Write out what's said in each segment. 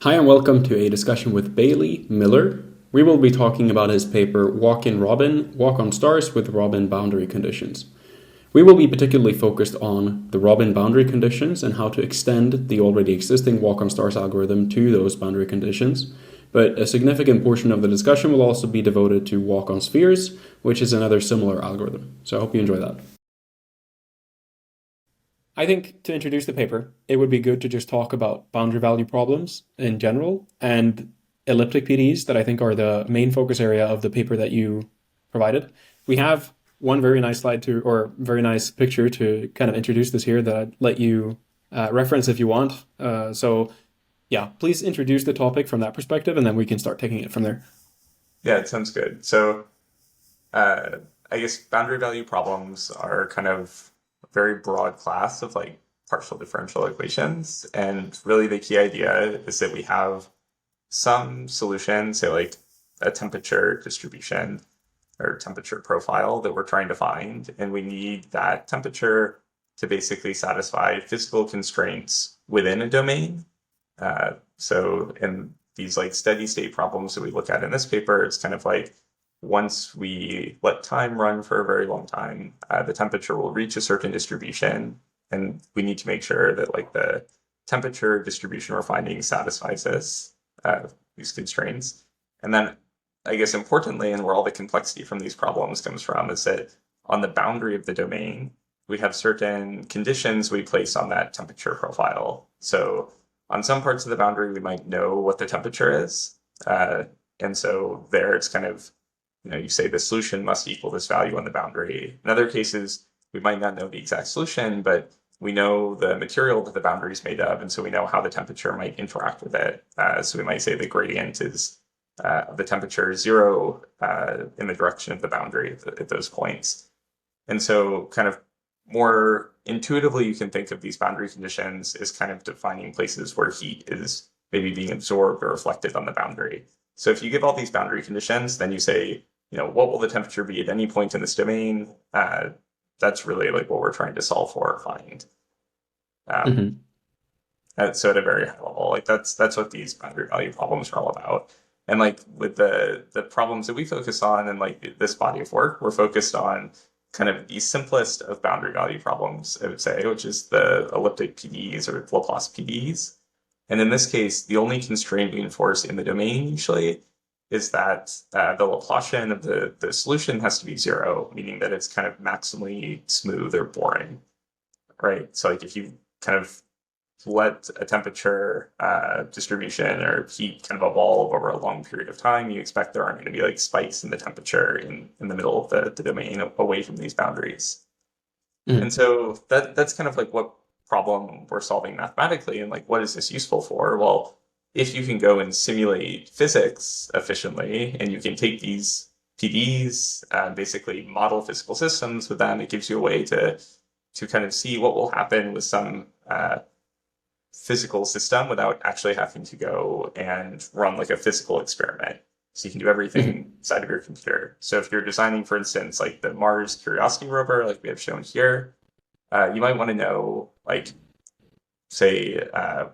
Hi and welcome to a discussion with Bailey Miller. We will be talking about his paper Walkin Robin, Walk on Stars with Robin Boundary Conditions. We will be particularly focused on the Robin boundary conditions and how to extend the already existing Walk on Stars algorithm to those boundary conditions. But a significant portion of the discussion will also be devoted to Walk on Spheres, which is another similar algorithm. So I hope you enjoy that. I think to introduce the paper, it would be good to just talk about boundary value problems in general and elliptic PDEs that I think are the main focus area of the paper that you provided. We have one very nice slide to, or very nice picture to kind of introduce this here that I'd let you reference if you want. So yeah, please introduce the topic from that perspective and then we can start taking it from there. Yeah, it sounds good. So I guess boundary value problems are kind of a very broad class of like partial differential equations. And really the key idea is that we have some solution, say like a temperature distribution or temperature profile that we're trying to find. And we need that temperature to basically satisfy physical constraints within a domain. So in these like steady state problems that we look at in this paper, it's kind of like once we let time run for a very long time, the temperature will reach a certain distribution, and we need to make sure that like the temperature distribution we're finding satisfies this, these constraints. And then I guess importantly, and where all the complexity from these problems comes from, is that on the boundary of the domain, we have certain conditions we place on that temperature profile. So on some parts of the boundary, we might know what the temperature is. And so there it's kind of, you say the solution must equal this value on the boundary. In other cases, we might not know the exact solution, but we know the material that the boundary is made of, and so we know how the temperature might interact with it. So we might say the gradient is the temperature is zero in the direction of the boundary at those points. And so kind of more intuitively, you can think of these boundary conditions as kind of defining places where heat is maybe being absorbed or reflected on the boundary. So if you give all these boundary conditions, then you say, what will the temperature be at any point in this domain? That's really like what we're trying to solve for or find. So at a very high level, like that's what these boundary value problems are all about. And like with the problems that we focus on and like this body of work, we're focused on kind of the simplest of boundary value problems, I would say, which is the elliptic PDEs or Laplace PDEs. And in this case, the only constraint we enforce in the domain usually is that the Laplacian of the solution has to be zero, meaning that it's kind of maximally smooth or boring, right? So like if you kind of let a temperature distribution or heat kind of evolve over a long period of time, you expect there aren't going to be like spikes in the temperature in the middle of the domain away from these boundaries. And so that's kind of like what problem we're solving mathematically, and like what is this useful for? Well, if you can go and simulate physics efficiently and you can take these PDs and basically model physical systems with them, it gives you a way to kind of see what will happen with some physical system without actually having to go and run like a physical experiment. So you can do everything inside of your computer. So if you're designing, for instance, like the Mars Curiosity rover, like we have shown here, you might want to know, like, say,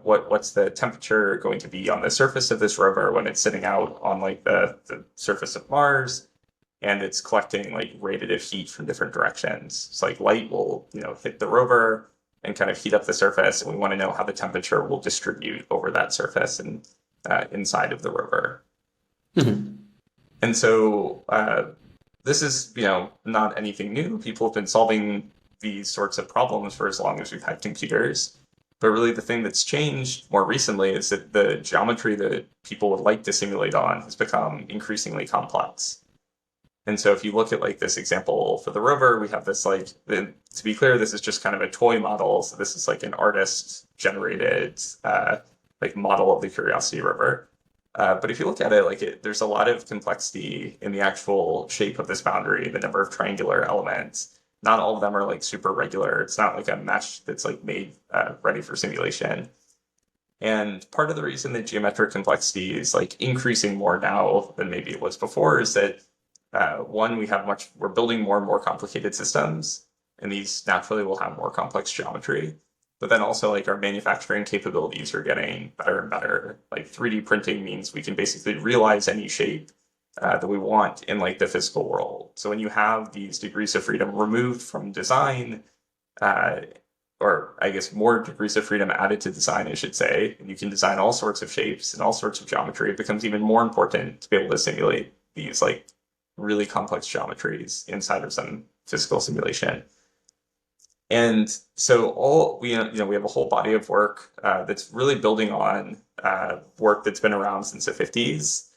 what's the temperature going to be on the surface of this rover when it's sitting out on like the surface of Mars, and it's collecting like radiative heat from different directions. So like light will, hit the rover and kind of heat up the surface, and we want to know how the temperature will distribute over that surface and inside of the rover. And so this is, not anything new. People have been solving these sorts of problems for as long as we've had computers. But really the thing that's changed more recently is that the geometry that people would like to simulate on has become increasingly complex. And so if you look at like this example for the rover, we have this like, to be clear, this is just kind of a toy model. So this is like an artist generated like model of the Curiosity rover. But if you look at it, like there's a lot of complexity in the actual shape of this boundary, the number of triangular elements. Not all of them are like super regular. It's not like a mesh that's like made ready for simulation. And part of the reason that geometric complexity is like increasing more now than maybe it was before is that one, we're building more and more complicated systems, and these naturally will have more complex geometry. but then also like our manufacturing capabilities are getting better and better. Like 3D printing means we can basically realize any shape that we want in like the physical world. So when you have these degrees of freedom removed from design, uh, or I guess more degrees of freedom added to design, I should say, and you can design all sorts of shapes and all sorts of geometry, it becomes even more important to be able to simulate these like really complex geometries inside of some physical simulation. And so all we we have a whole body of work that's really building on work that's been around since the 50s.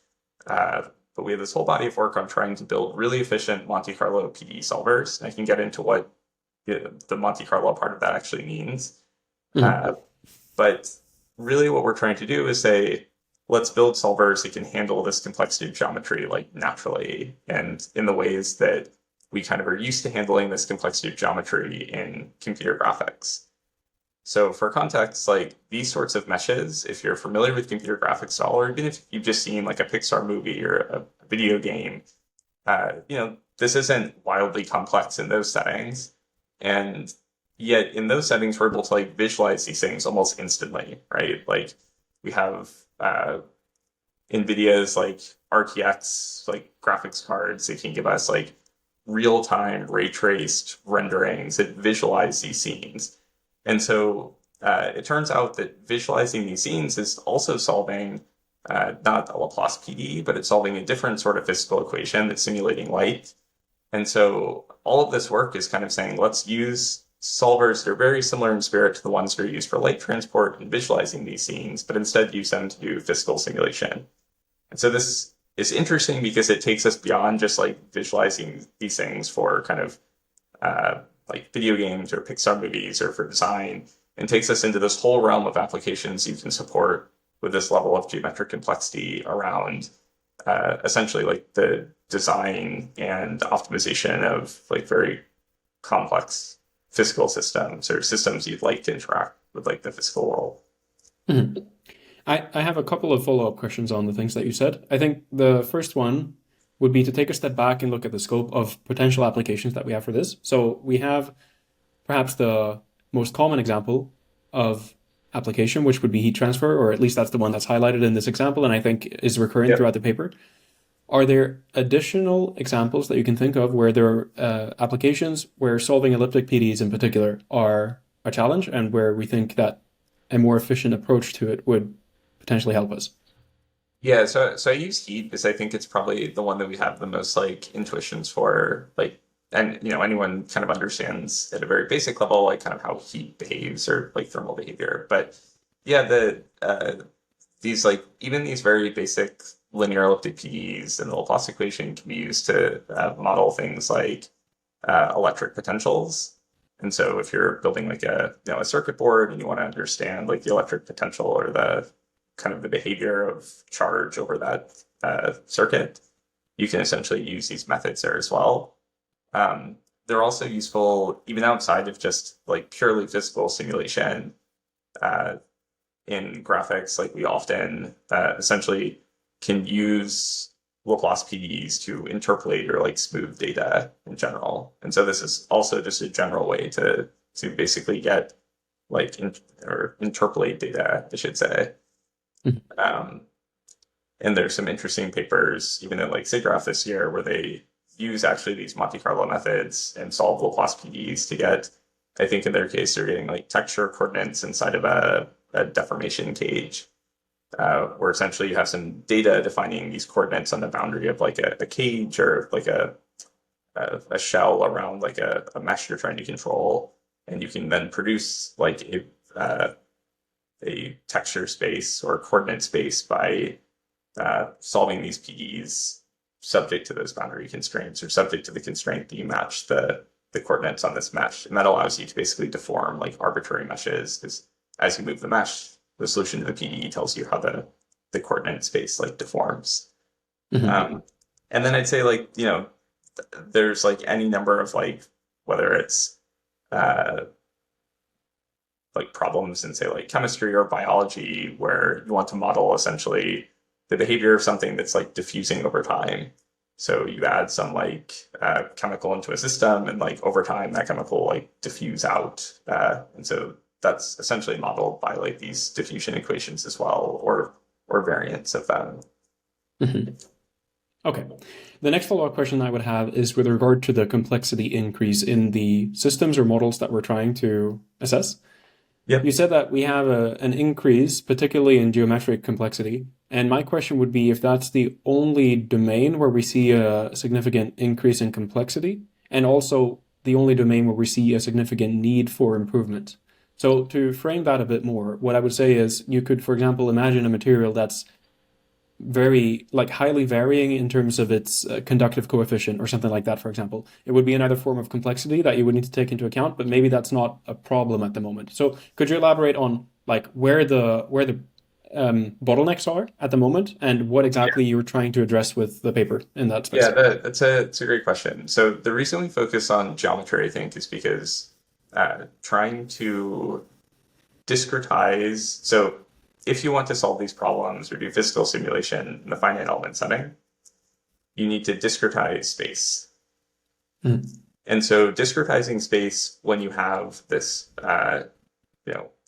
But we have this whole body of work on trying to build really efficient Monte Carlo PDE solvers. And I can get into what the Monte Carlo part of that actually means. But really what we're trying to do is say, let's build solvers that can handle this complexity of geometry like naturally and in the ways that we kind of are used to handling this complexity of geometry in computer graphics. So for context, like these sorts of meshes, if you're familiar with computer graphics at all, or even if you've just seen like a Pixar movie or a video game, this isn't wildly complex in those settings. And yet in those settings, we're able to like visualize these things almost instantly, right? Like we have NVIDIA's like RTX like graphics cards that can give us like real-time ray traced renderings that visualize these scenes. And so it turns out that visualizing these scenes is also solving not a Laplace PD, but it's solving a different sort of physical equation that's simulating light. And so all of this work is kind of saying, let's use solvers that are very similar in spirit to the ones that are used for light transport and visualizing these scenes, but instead use them to do physical simulation. And so this is interesting because it takes us beyond just like visualizing these things for kind of like video games or Pixar movies or for design, and takes us into this whole realm of applications you can support with this level of geometric complexity around essentially like the design and optimization of like very complex physical systems or systems you'd like to interact with like the physical world. Mm-hmm. I have a couple of follow-up questions on the things that you said. I think the first one would be to take a step back and look at the scope of potential applications that we have for this. So we have perhaps the most common example of application, which would be heat transfer, or at least that's the one that's highlighted in this example, and I think is recurring throughout the paper. Are there additional examples that you can think of where there are applications where solving elliptic PDEs in particular are a challenge and where we think that a more efficient approach to it would potentially help us? Yeah, so I use heat because I think it's probably the one that we have the most like intuitions for, like, and anyone kind of understands at a very basic level like kind of how heat behaves or like thermal behavior. But yeah, these like even these very basic linear elliptic PDEs and the Laplace equation can be used to model things like electric potentials. And so if you're building like a circuit board and you want to understand like the electric potential or the kind of the behavior of charge over that circuit, you can essentially use these methods there as well. They're also useful even outside of just like purely physical simulation. In graphics, like we often essentially can use Laplace PDEs to interpolate or like smooth data in general. And so this is also just a general way to basically get like or interpolate data, I should say. And there's some interesting papers, even in like SIGGRAPH this year, where they use actually these Monte Carlo methods and solve Laplace PDEs to get, I think in their case, they're getting like texture coordinates inside of a deformation cage, where essentially you have some data defining these coordinates on the boundary of like a cage or like a shell around like a mesh you're trying to control. And you can then produce like a texture space or coordinate space by solving these PDEs subject to those boundary constraints or subject to the constraint that you match the coordinates on this mesh. And that allows you to basically deform like arbitrary meshes, because as you move the mesh, the solution to the PDE tells you how the coordinate space like deforms. And then I'd say like, there's like any number of like, whether it's like problems in say like chemistry or biology where you want to model essentially the behavior of something that's like diffusing over time. So you add some like chemical into a system and like over time that chemical like diffuse out. And so that's essentially modeled by like these diffusion equations as well, or variants of them. Okay. The next follow-up question I would have is with regard to the complexity increase in the systems or models that we're trying to assess. Yep. You said that we have an increase, particularly in geometric complexity. And my question would be if that's the only domain where we see a significant increase in complexity, and also the only domain where we see a significant need for improvement. So to frame that a bit more, what I would say is you could, for example, imagine a material that's very like highly varying in terms of its conductive coefficient or something like that, for example. It would be another form of complexity that you would need to take into account, but maybe that's not a problem at the moment. So could you elaborate on like where the bottlenecks are at the moment and what exactly you were trying to address with the paper in that space? Yeah, it's a great question. So the reason we focus on geometry, I think, is because trying to discretize. So if you want to solve these problems or do physical simulation in the finite element setting, you need to discretize space. And so discretizing space when you have this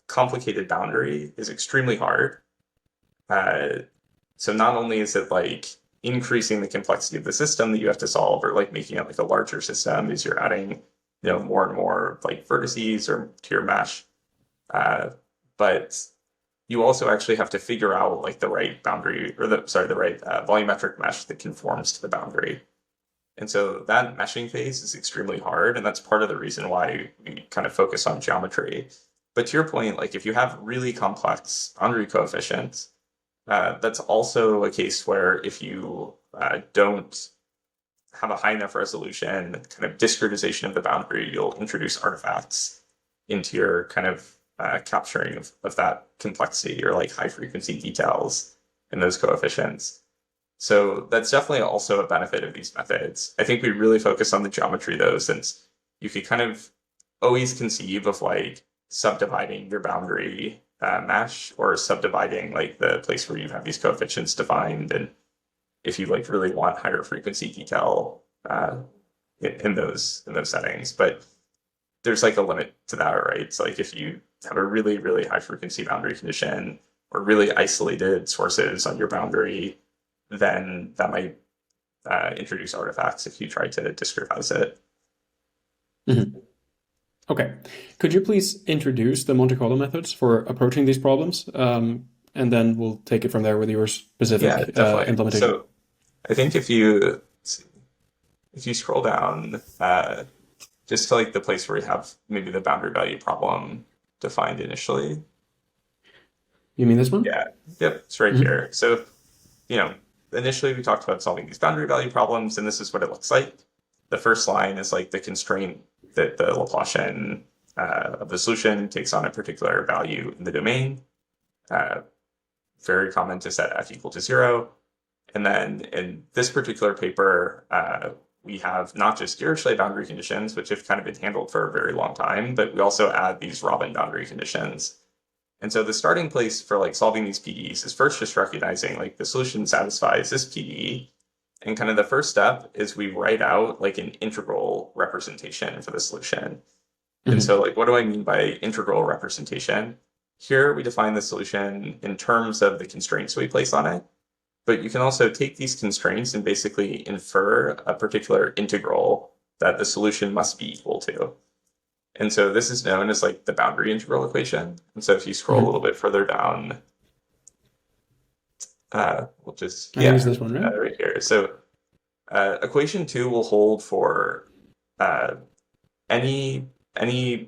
complicated boundary is extremely hard. So not only is it like increasing the complexity of the system that you have to solve, or like making it like a larger system as you're adding more and more like vertices or to your mesh, but you also actually have to figure out like the right boundary, or the right volumetric mesh that conforms to the boundary. And so that meshing phase is extremely hard, and that's part of the reason why we kind of focus on geometry. But to your point, like if you have really complex boundary coefficients, that's also a case where if you don't have a high enough resolution, kind of discretization of the boundary, you'll introduce artifacts into your kind of capturing of that complexity, or like high frequency details in those coefficients. So that's definitely also a benefit of these methods. I think we really focus on the geometry though, since you could kind of always conceive of like subdividing your boundary mesh, or subdividing like the place where you have these coefficients defined, and if you like really want higher frequency detail in those settings. But there's like a limit to that, right? It's like if you have a really, really high frequency boundary condition or really isolated sources on your boundary, then that might introduce artifacts if you try to discretize it. Okay. Could you please introduce the Monte Carlo methods for approaching these problems? And then we'll take it from there with your specific implementation. So I think if you scroll down just to like the place where you have maybe the boundary value problem defined initially. You mean this one? Yeah. Yep. It's right here. So, initially we talked about solving these boundary value problems, and this is what it looks like. The first line is like the constraint that the Laplacian of the solution takes on a particular value in the domain. Very common to set f equal to 0. And then in this particular paper, we have not just Dirichlet boundary conditions, which have kind of been handled for a very long time, but we also add these Robin boundary conditions. And so the starting place for like solving these PDEs is first just recognizing like the solution satisfies this PDE. And kind of the first step is we write out like an integral representation for the solution. And so like, what do I mean by integral representation? Here we define the solution in terms of the constraints we place on it. But you can also take these constraints and basically infer a particular integral that the solution must be equal to. And so this is known as like the boundary integral equation. And so if you scroll a little bit further down, we'll just use this one, right? Right here. So equation 2 will hold for any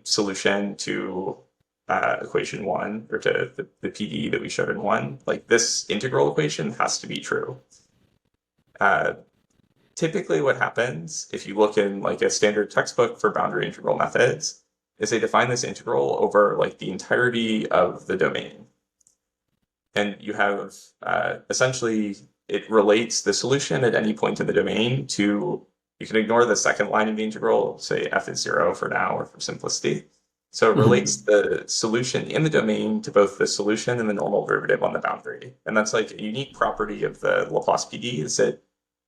solution to equation 1, or to the PDE that we showed in 1. Like this integral equation has to be true. Typically what happens if you look in like a standard textbook for boundary integral methods is they define this integral over like the entirety of the domain. And you have essentially it relates the solution at any point in the domain to, you can ignore the second line of the integral, say f is 0 for now or for simplicity. So it relates the solution in the domain to both the solution and the normal derivative on the boundary. And that's like a unique property of the Laplace PD, is that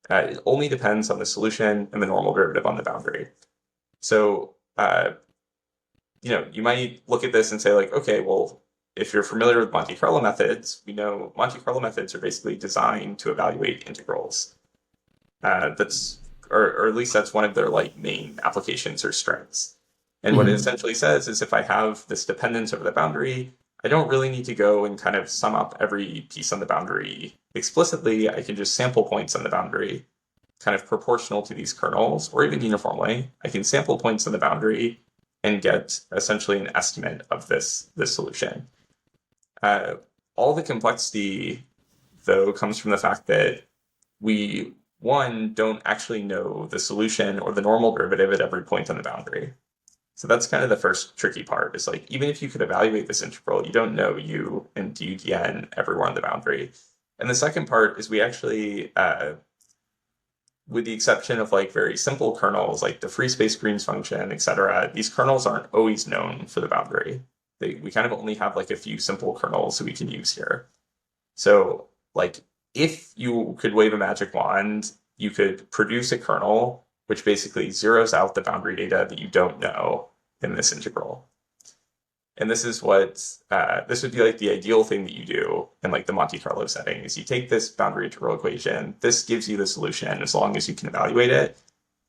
it only depends on the solution and the normal derivative on the boundary. So you might look at this and say like, okay, well, if you're familiar with Monte Carlo methods, we know Monte Carlo methods are basically designed to evaluate integrals. That's or at least that's one of their like main applications or strengths. And what it Hmm. essentially says is if I have this dependence over the boundary, I don't really need to go and kind of sum up every piece on the boundary explicitly. I can just sample points on the boundary, kind of proportional to these kernels, or even uniformly. I can sample points on the boundary and get essentially an estimate of this solution. Uh, all the complexity, though, comes from the fact that we, one, don't actually know the solution or the normal derivative at every point on the boundary. So that's kind of the first tricky part is like, even if you could evaluate this integral, you don't know u and du dn everywhere on the boundary. And the second part is we actually, with the exception of like very simple kernels, like the free space Green's function, etc., these kernels aren't always known for the boundary. We kind of only have like a few simple kernels that we can use here. So like if you could wave a magic wand, you could produce a kernel which basically zeroes out the boundary data that you don't know in this integral. And this is what this would be like the ideal thing that you do in like the Monte Carlo setting is you take this boundary integral equation. This gives you the solution as long as you can evaluate it.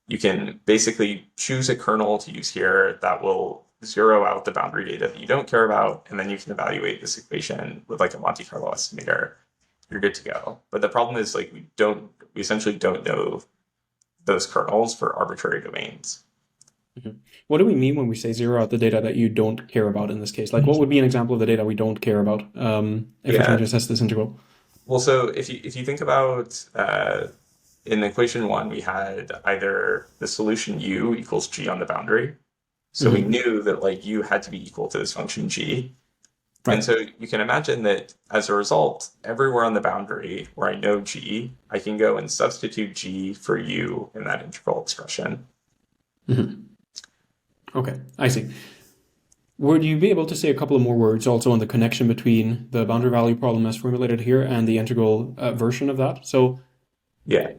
You can basically choose a kernel to use here that will zero out the boundary data that you don't care about, and then you can evaluate this equation with like a Monte Carlo estimator. You're good to go. But the problem is like we essentially don't know those kernels for arbitrary domains. Mhm. What do we mean when we say zero out the data that you don't care about in this case? Like, what would be an example of the data we don't care about if we're trying Yeah. to assess this integral? Well, so if you think about in equation one, we had either the solution u equals g on the boundary. So we Hmm. knew that like u had to be equal to this function g. And Right. so you can imagine that as a result, everywhere on the boundary where I know g, I can go and substitute g for u in that integral expression. Hmm. Okay, I see. Would you be able to say a couple of more words also on the connection between the boundary value problem as formulated here and the integral version of that? So, Yeah.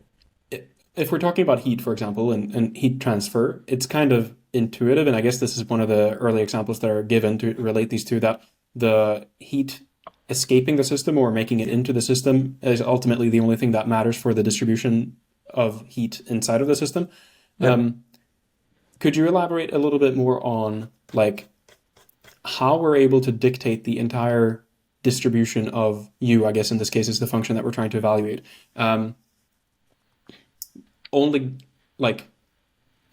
if we're talking about heat, for example, and heat transfer, it's kind of intuitive, and I guess this is one of the early examples that are given to relate these two, that the heat escaping the system or making it into the system is ultimately the only thing that matters for the distribution of heat inside of the system. Yep. Um, could you elaborate a little bit more on like how we're able to dictate the entire distribution of u? I guess in this case is the function that we're trying to evaluate. Um, only like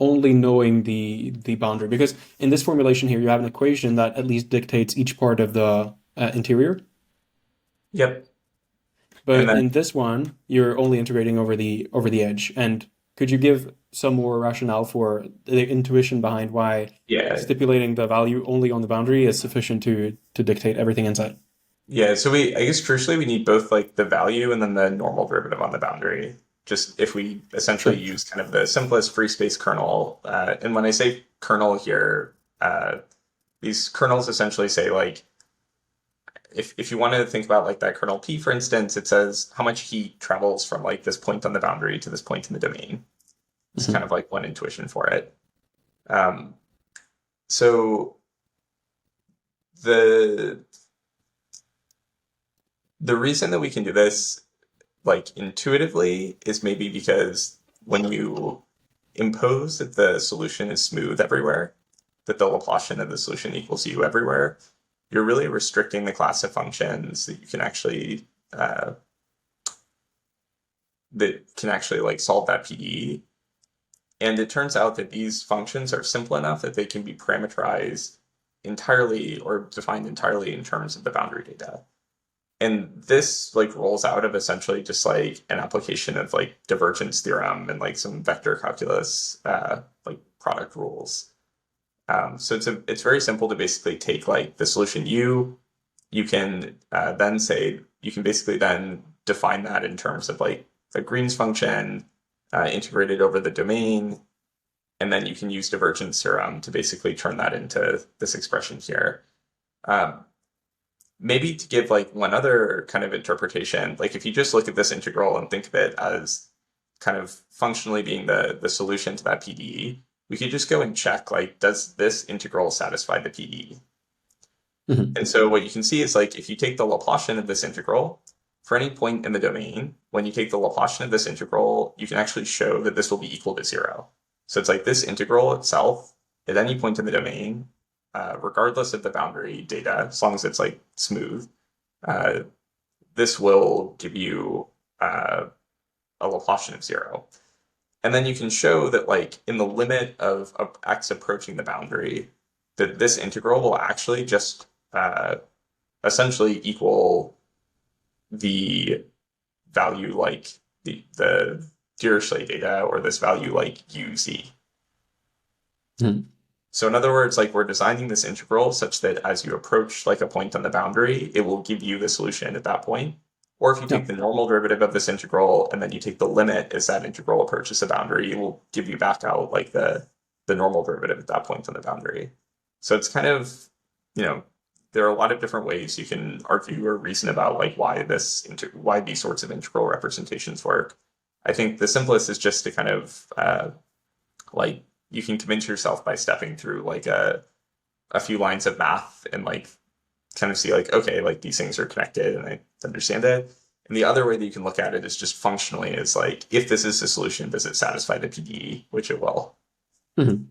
only knowing the boundary, because in this formulation here you have an equation that at least dictates each part of the interior, Yep. And but then in this one you're only integrating over the edge. And could you give some more rationale for the intuition behind why yeah. stipulating the value only on the boundary is sufficient to dictate everything inside? Yeah, so I guess crucially we need both like the value and then the normal derivative on the boundary. Just if we essentially Sure. use kind of the simplest free space kernel, and when I say kernel here, these kernels essentially say like, if you want to think about like that kernel P, for instance, it says how much heat travels from like this point on the boundary to this point in the domain. It's kind of Hmm. like one intuition for it. Um, so the the reason that we can do this like intuitively is maybe because when you impose that the solution is smooth everywhere, that the Laplacian of the solution equals u everywhere, you're really restricting the class of functions that you can actually like solve that PDE. And it turns out that these functions are simple enough that they can be parameterized entirely or defined entirely in terms of the boundary data. And this like rolls out of essentially just like an application of like divergence theorem and like some vector calculus like product rules. So it's very simple to basically take like the solution u. You can then say you can basically then define that in terms of like the Green's function integrated over the domain, and then you can use divergence theorem to basically turn that into this expression here. Um, Maybe to give like one other kind of interpretation, like if you just look at this integral and think of it as kind of functionally being the solution to that PDE, we could just go and check, like, does this integral satisfy the PDE? Hmm. And so what you can see is like if you take the Laplacian of this integral for any point in the domain, when you take the Laplacian of this integral, you can actually show that this will be equal to 0. So it's like this integral itself at any point in the domain, regardless of the boundary data, as long as it's like smooth, uh, this will give you a Laplacian of 0. And then you can show that like in the limit of x approaching the boundary, that this integral will actually just essentially equal the value like the Dirichlet data, or this value like UZ. Hmm. So in other words, like we're designing this integral such that as you approach like a point on the boundary, it will give you the solution at that point. Or if you take Yeah. the normal derivative of this integral and then you take the limit as that integral approaches the boundary, it will give you back out like the normal derivative at that point on the boundary. So it's kind of, you know, there are a lot of different ways you can argue or reason about like why these sorts of integral representations work. I think the simplest is just to kind of like you can convince yourself by stepping through like a few lines of math and like kind of see like, okay, like these things are connected and I understand it. And the other way that you can look at it is just functionally is like, if this is the solution, does it satisfy the PDE, which it will. Hmm.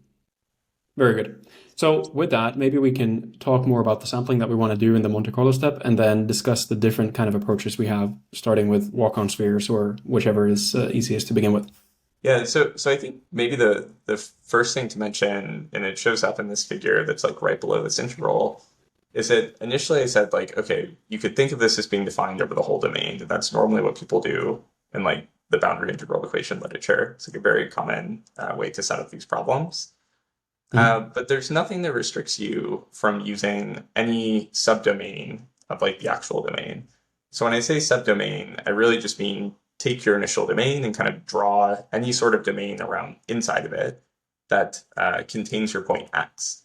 Very good. So with that, maybe we can talk more about the sampling that we want to do in the Monte Carlo step, and then discuss the different kind of approaches we have, starting with walk-on spheres or whichever is easiest to begin with. Yeah, so I think maybe the first thing to mention, and it shows up in this figure that's like right below this integral, is that initially I said like, okay, you could think of this as being defined over the whole domain, and that's normally what people do in like the boundary integral equation literature. It's like a very common way to set up these problems. Mhm. But there's nothing that restricts you from using any subdomain of like the actual domain. So when I say subdomain, I really just mean take your initial domain and kind of draw any sort of domain around inside of it that contains your point x.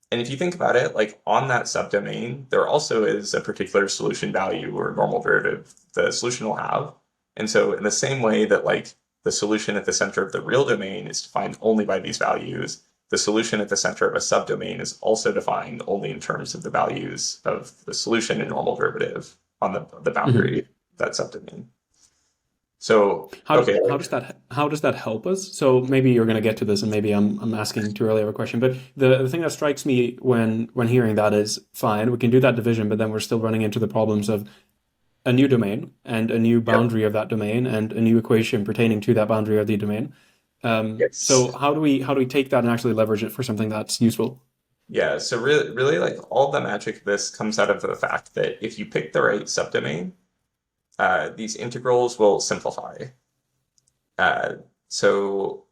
And if you think about it, like on that subdomain, there also is a particular solution value or normal derivative the solution will have. And so in the same way that like the solution at the center of the real domain is defined only by these values, the solution at the center of a subdomain is also defined only in terms of the values of the solution and normal derivative on the boundary Mhm. of that subdomain. So, How okay, do, like, how does that help us? So maybe you're going to get to this, and maybe I'm asking too early of a question. But the thing that strikes me when hearing that is, fine, we can do that division, but then we're still running into the problems of a new domain and a new yep, boundary of that domain and a new equation pertaining to that boundary of the domain. So yes. how do we take that and actually leverage it for something that's useful? Yeah, so really, like all the magic of this comes out of the fact that if you pick the right subdomain, these integrals will simplify. Uh, so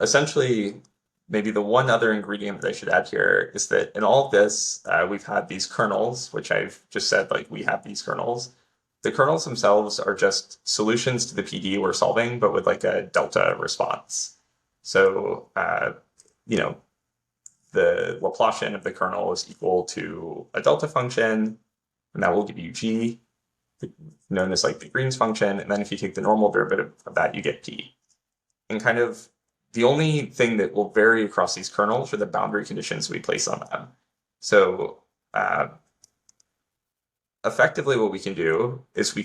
essentially, maybe the one other ingredient that I should add here is that in all of this, we've had these kernels, which I've just said, like we have these kernels. The kernels themselves are just solutions to the PD we're solving, but with like a delta response. So, you know, the Laplacian of the kernel is equal to a delta function, and that will give you g, known as like the Green's function. And then if you take the normal derivative of that, you get p. And kind of the only thing that will vary across these kernels are the boundary conditions we place on them. So effectively what we can do is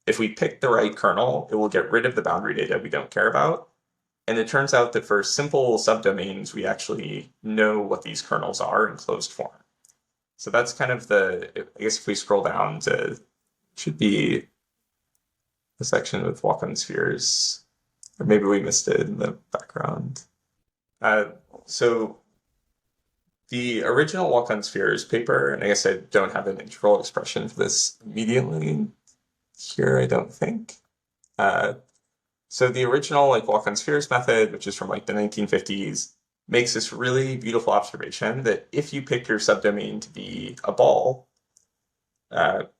if we pick the right kernel, it will get rid of the boundary data we don't care about. And it turns out that for simple subdomains, we actually know what these kernels are in closed form. So that's kind of I guess if we scroll down to, it should be the section with Walkin spheres, or maybe we missed it in the background. Uh, so the original Walkin spheres paper, and I guess I don't have an integral expression for this immediately here, I don't think. Uh, So the original like Walkin spheres method, which is from like the 1950s, makes this really beautiful observation that if you pick your subdomain to be a ball,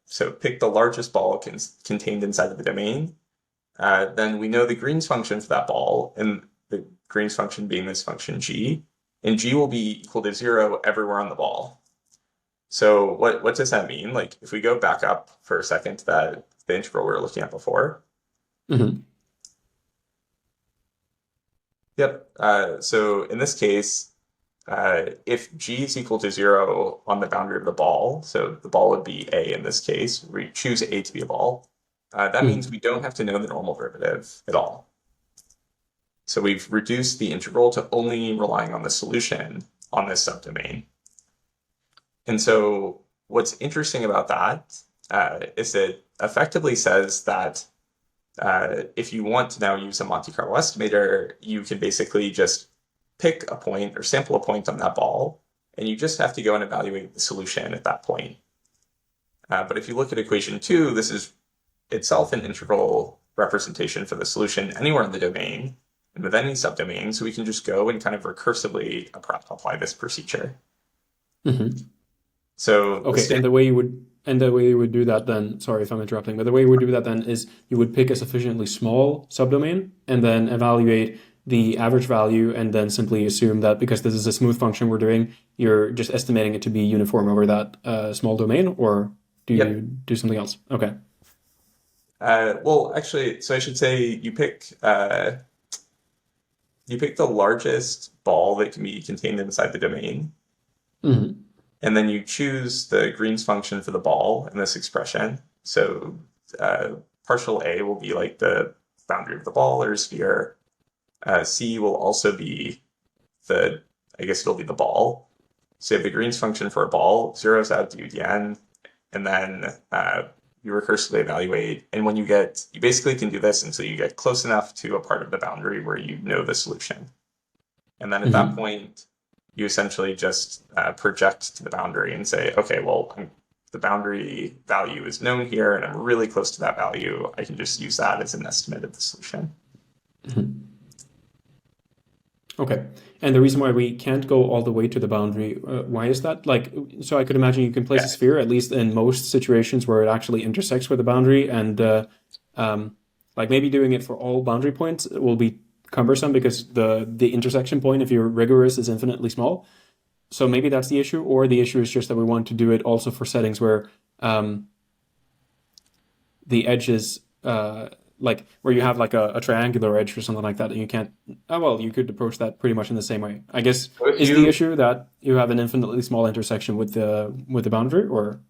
so pick the largest ball contained inside of the domain, then we know the Green's function for that ball, and the Green's function being this function g, and g will be equal to 0 everywhere on the ball. So what does that mean? Like if we go back up for a second to the integral we were looking at before, Hmm. Yep. So in this case, if g is equal to 0 on the boundary of the ball, so the ball would be a in this case, we choose a to be a ball, that means we don't have to know the normal derivative at all. So we've reduced the integral to only relying on the solution on this subdomain. And so what's interesting about that is it effectively says that if you want to now use a Monte Carlo estimator, you can basically just pick a point or sample a point on that ball, and you just have to go and evaluate the solution at that point. But if you look at equation 2, this is itself an integral representation for the solution anywhere in the domain and with any subdomain, so we can just go and kind of recursively apply this procedure. Mm-hmm. So okay, and the way you would do that then, sorry if I'm interrupting, but the way you would do that then is you would pick a sufficiently small subdomain and then evaluate the average value and then simply assume that because this is a smooth function we're doing, you're just estimating it to be uniform over that small domain, or do you do something else? Okay. Well, actually, so I should say you pick the largest ball that can be contained inside the domain. Mm-hmm. And then you choose the Green's function for the ball in this expression. So partial A will be like the boundary of the ball or sphere. C will also be I guess it'll be the ball. So you have the Green's function for a ball, zeroes out dn, and then you recursively evaluate. And when you basically can do this until you get close enough to a part of the boundary where you know the solution. And then at that point, you essentially just project to the boundary and say, okay, well, the boundary value is known here, and I'm really close to that value. I can just use that as an estimate of the solution. Mm-hmm. Okay. And the reason why we can't go all the way to the boundary, why is that? Like, so I could imagine you can place a sphere, at least in most situations where it actually intersects with the boundary, and like maybe doing it for all boundary points will be cumbersome because the intersection point, if you're rigorous, is infinitely small. So maybe that's the issue, or the issue is just that we want to do it also for settings where the edge is like where you have like a triangular edge or something like that, and you can't. Oh well, you could approach that pretty much in the same way. I guess is the issue that you have an infinitely small intersection with the boundary, or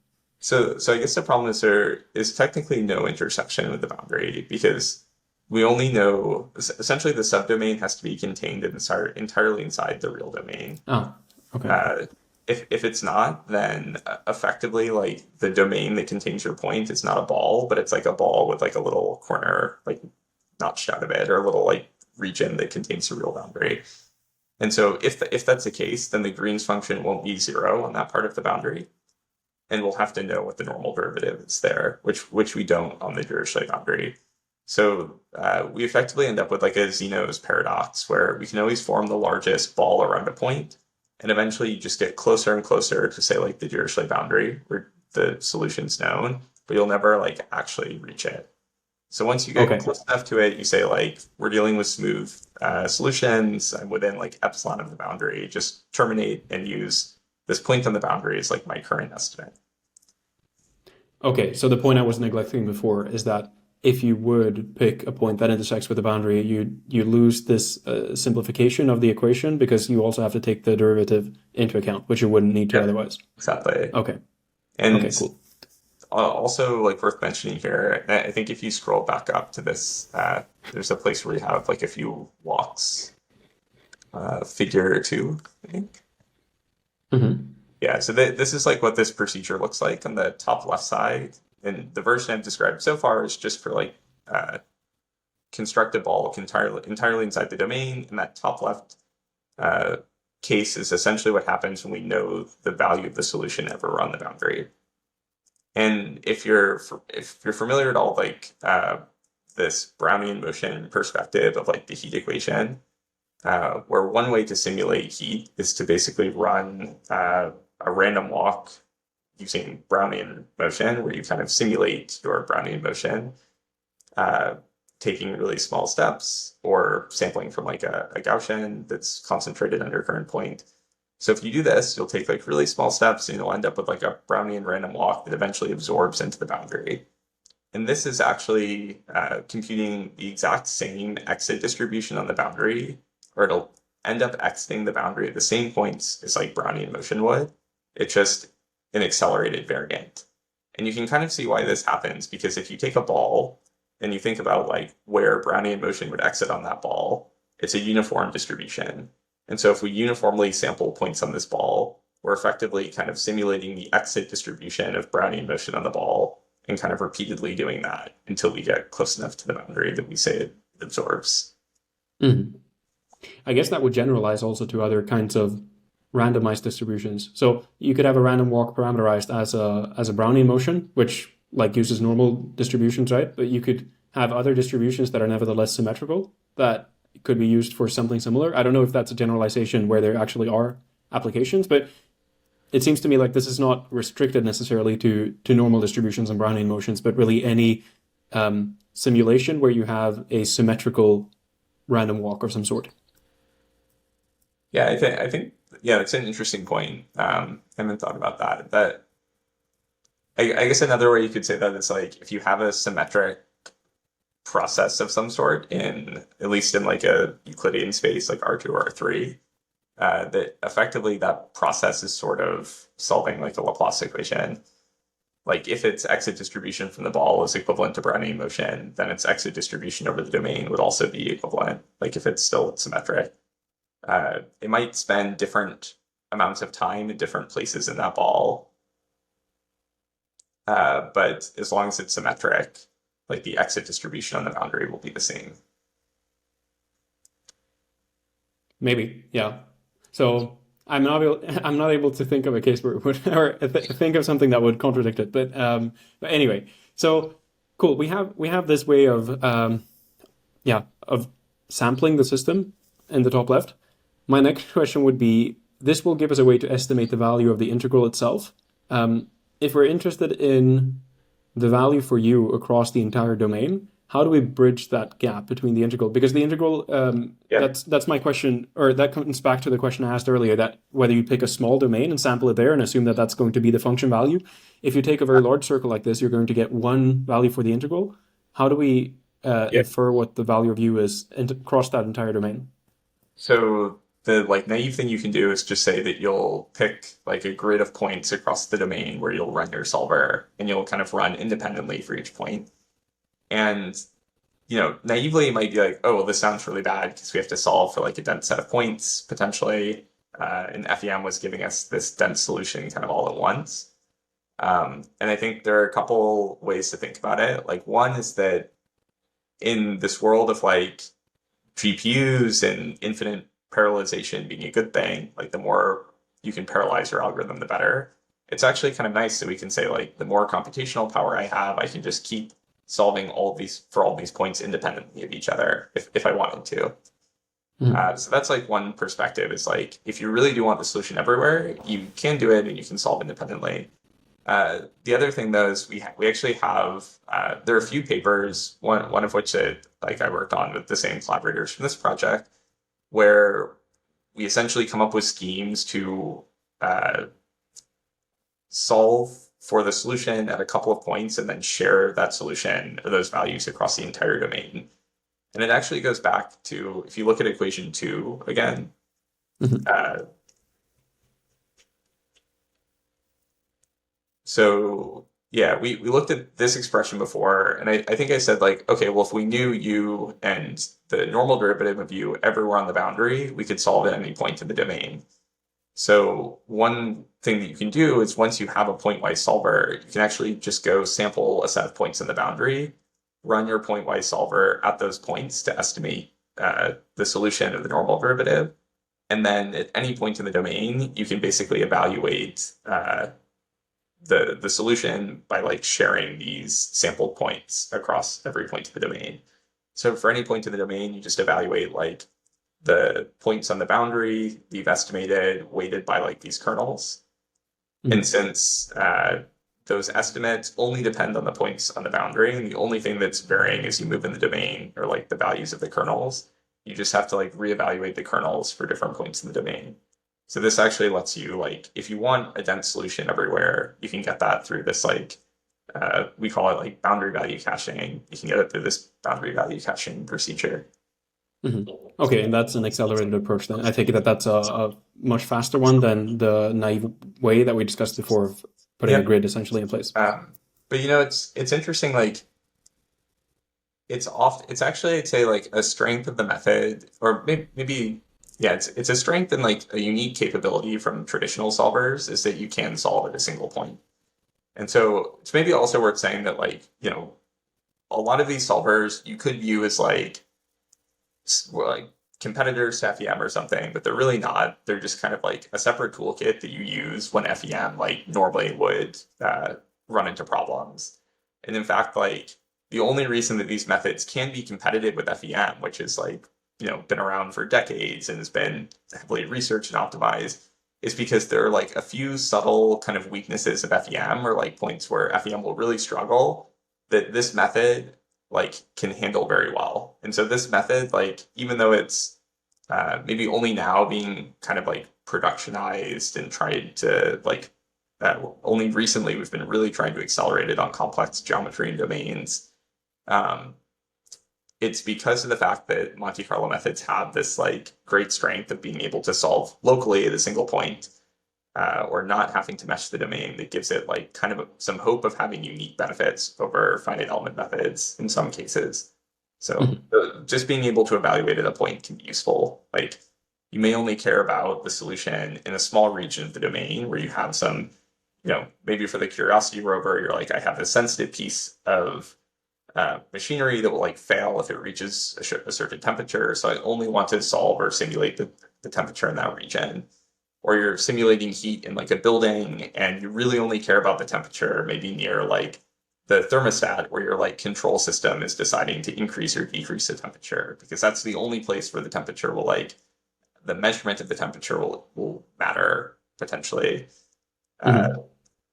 so I guess the problem is there is technically no intersection with the boundary because we only know essentially the subdomain has to be contained entirely inside the real domain. Oh, okay. If it's not, then effectively like the domain that contains your point is not a ball, but it's like a ball with like a little corner like notched out of it, or a little like region that contains the real boundary. And so if that's the case, then the Green's function won't be 0 on that part of the boundary, and we'll have to know what the normal derivative is there, which we don't on the Dirichlet boundary. So we effectively end up with like a Zeno's paradox where we can always form the largest ball around a point, and eventually you just get closer and closer to say like the Dirichlet boundary where the solution's known, but you'll never like actually reach it. So once you get close enough to it, you say like, we're dealing with smooth solutions, I'm within like epsilon of the boundary, just terminate and use this point on the boundary as like my current estimate. Okay, so the point I was neglecting before is that if you would pick a point that intersects with the boundary, you lose this simplification of the equation because you also have to take the derivative into account, which you wouldn't need to otherwise. Exactly. Okay. And okay, cool. Also, like worth mentioning here, I think if you scroll back up to this, there's a place where you have like a few walks, figure 2, I think. Mm-hmm. Yeah, so this is like what this procedure looks like on the top left side. And the version I've described so far is just for like construct a ball entirely inside the domain. And that top left case is essentially what happens when we know the value of the solution ever on the boundary. And if you're familiar at all, like this Brownian motion perspective of like the heat equation, where one way to simulate heat is to basically run a random walk using Brownian motion, where you kind of simulate your Brownian motion, taking really small steps or sampling from like a Gaussian that's concentrated under a current point. So if you do this, you'll take like really small steps and you'll end up with like a Brownian random walk that eventually absorbs into the boundary. And this is actually computing the exact same exit distribution on the boundary or it'll end up exiting the boundary at the same points as like Brownian motion would. It's just an accelerated variant. And you can kind of see why this happens, because if you take a ball and you think about like where Brownian motion would exit on that ball, it's a uniform distribution. And so if we uniformly sample points on this ball, we're effectively kind of simulating the exit distribution of Brownian motion on the ball and kind of repeatedly doing that until we get close enough to the boundary that we say it absorbs. Mm-hmm. I guess that would generalize also to other kinds of randomized distributions. So you could have a random walk parameterized as a Brownian motion, which like uses normal distributions, right? But you could have other distributions that are nevertheless symmetrical that could be used for something similar. I don't know if that's a generalization where there actually are applications, but it seems to me like this is not restricted necessarily to normal distributions and Brownian motions, but really any simulation where you have a symmetrical random walk of some sort. Yeah, I think yeah, it's an interesting point. I haven't thought about that. That I guess another way you could say that is like if you have a symmetric process of some sort in at least in like a Euclidean space like R2 or R3, that effectively that process is sort of solving like a Laplace equation. Like if its exit distribution from the ball is equivalent to Brownian motion, then its exit distribution over the domain would also be equivalent, like if it's still symmetric. It might spend different amounts of time in different places in that ball. But as long as it's symmetric, like the exit distribution on the boundary will be the same. Maybe, yeah. So I'm not able to think of a case where it would, or think of something that would contradict it. But anyway, so cool. We have this way of of sampling the system in the top left. My next question would be: this will give us a way to estimate the value of the integral itself. If we're interested in the value for u across the entire domain, how do we bridge that gap between the integral? Because the integral, that's my question, or that comes back to the question I asked earlier, that whether you pick a small domain and sample it there and assume that that's going to be the function value. If you take a very large circle like this, you're going to get one value for the integral. How do we infer what the value of u is across that entire domain? So the like naive thing you can do is just say that you'll pick like a grid of points across the domain where you'll run your solver, and you'll kind of run independently for each point. And, naively it might be like, oh, well, this sounds really bad because we have to solve for like a dense set of points potentially. And FEM was giving us this dense solution kind of all at once. And I think there are a couple ways to think about it. Like one is that in this world of like GPUs and infinite parallelization being a good thing, like the more you can parallelize your algorithm, the better. It's actually kind of nice that we can say like the more computational power I have, I can just keep solving all these points independently of each other if I wanted to. So that's like one perspective is like, if you really do want the solution everywhere, you can do it and you can solve independently. The other thing though is we actually have, there are a few papers, one of which that like I worked on with the same collaborators from this project, where we essentially come up with schemes to solve for the solution at a couple of points and then share that solution or those values across the entire domain. And it actually goes back to, if you look at equation 2 again, so yeah, we looked at this expression before, and I think I said like, okay, well, if we knew u and the normal derivative of u everywhere on the boundary, we could solve at any point in the domain. So one thing that you can do is once you have a pointwise solver, you can actually just go sample a set of points in the boundary, run your pointwise solver at those points to estimate the solution of the normal derivative. And then at any point in the domain, you can basically evaluate the solution by like sharing these sampled points across every point of the domain. So for any point in the domain, you just evaluate like the points on the boundary that you've estimated weighted by like these kernels. And since those estimates only depend on the points on the boundary, and the only thing that's varying as you move in the domain are like the values of the kernels, you just have to like reevaluate the kernels for different points in the domain. So this actually lets you like, if you want a dense solution everywhere, you can get that through this like, we call it like boundary value caching. You can get it through this boundary value caching procedure. Mhm. Okay, and that's an accelerated approach then. I think that that's a much faster one than the naive way that we discussed before of putting a Yep. grid essentially in place. But it's interesting. Like it's actually I'd say like a strength of the method, or maybe yeah, it's a strength and like a unique capability from traditional solvers is that you can solve at a single point. And so it's maybe also worth saying that like a lot of these solvers you could view as well, like competitors to FEM or something, but they're really not. They're just kind of like a separate toolkit that you use when FEM like normally would run into problems. And in fact, like the only reason that these methods can be competitive with FEM, which is like been around for decades and has been heavily researched and optimized, is because there are like a few subtle kind of weaknesses of FEM or like points where FEM will really struggle that this method like can handle very well. And so this method, like even though it's maybe only now being kind of like productionized and tried to like only recently we've been really trying to accelerate it on complex geometry and domains. Um, it's because of the fact that Monte Carlo methods have this like great strength of being able to solve locally at a single point, or not having to mesh the domain, that gives it like kind of some hope of having unique benefits over finite element methods in some cases. So Mhm. just being able to evaluate at a point can be useful. Like you may only care about the solution in a small region of the domain where you have some, maybe for the curiosity rover, you're like, I have a sensitive piece of machinery that will like fail if it reaches a certain temperature. So I only want to solve or simulate the temperature in that region. Or you're simulating heat in like a building and you really only care about the temperature, maybe near like the thermostat where your like control system is deciding to increase or decrease the temperature, because that's the only place where the temperature will like the measurement of the temperature will matter potentially. Uh, Mhm.